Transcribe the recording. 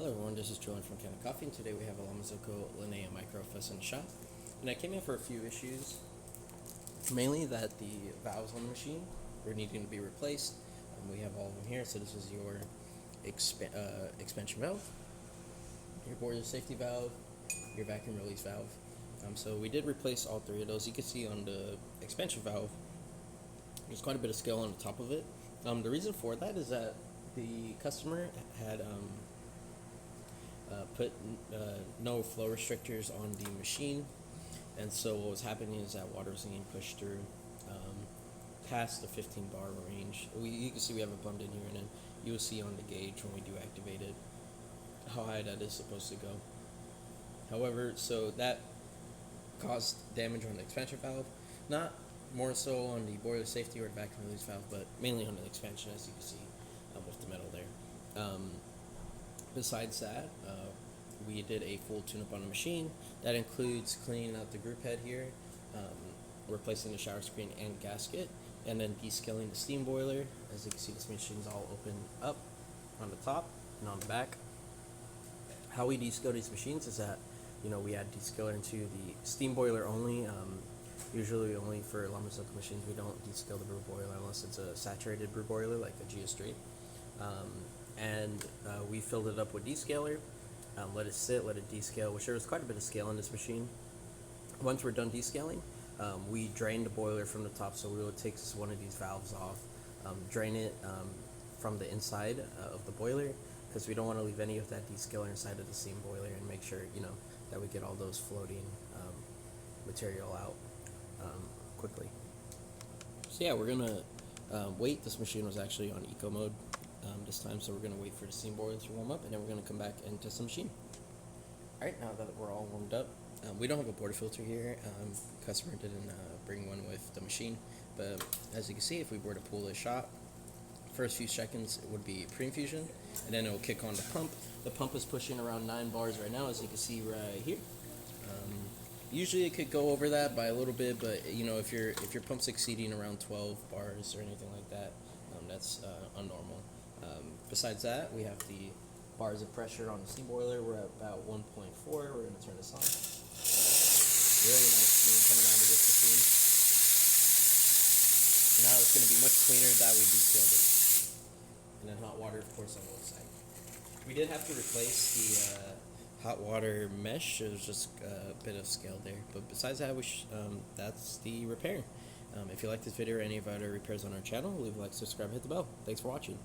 Hello everyone, this is Julian from Kanen Coffee, and today we have a Lamazoko Linea Microfus in the shop. And I came in for a few issues, mainly that the valves on the machine were needing to be replaced. We have all of them here, so this is your expansion valve, your boiler safety valve, your vacuum release valve. So we did replace all three of those. You can see on the expansion valve, there's quite a bit of scale on the top of it. The reason for that is that the customer had put no flow restrictors on the machine, and so what was happening is that water was being pushed through past the 15 bar range. You can see we have it plumbed in here, and then you'll see on the gauge when we do activate it how high that is supposed to go. However, so that caused damage on the expansion valve, not more so on the boiler safety or vacuum release valve, but mainly on the expansion, as you can see with the metal there. Besides that, we did a full tune-up on the machine. That includes cleaning out the group head here, replacing the shower screen and gasket, and then descaling the steam boiler. As you can see, this machine's all open up on the top and on the back. How we descale these machines is that, we add descaler into the steam boiler only. Usually only for Lamazoko machines, we don't descale the brew boiler unless it's a saturated brew boiler like a GS3. And we filled it up with descaler, let it sit, let it descale, which there was quite a bit of scale in this machine. Once we're done descaling, we drain the boiler from the top, so we will take one of these valves off, drain it from the inside of the boiler, because we don't want to leave any of that descaler inside of the steam boiler, and make sure that we get all those floating material out quickly. So yeah, we're gonna wait. This machine was actually on eco mode this time, so we're going to wait for the steam boiler to warm up, and then we're going to come back and test the machine. Alright, now that we're all warmed up, we don't have a porta filter here. Customer didn't bring one with the machine, but as you can see, if we were to pull this shot, first few seconds it would be pre-infusion, and then it will kick on the pump. The pump is pushing around 9 bars right now, as you can see right here. Usually it could go over that by a little bit, but if your pump's exceeding around 12 bars or anything like that, that's unnormal. Besides that, we have the bars of pressure on the steam boiler. We're at about 1.4. We're going to turn this on. Really nice steam coming out of this machine. And now it's going to be much cleaner that we descaled it. And then hot water, of course, on the side. We did have to replace the hot water mesh. It was just a bit of scale there. But besides that, that's the repair. If you like this video or any of our other repairs on our channel, leave a like, subscribe, hit the bell. Thanks for watching.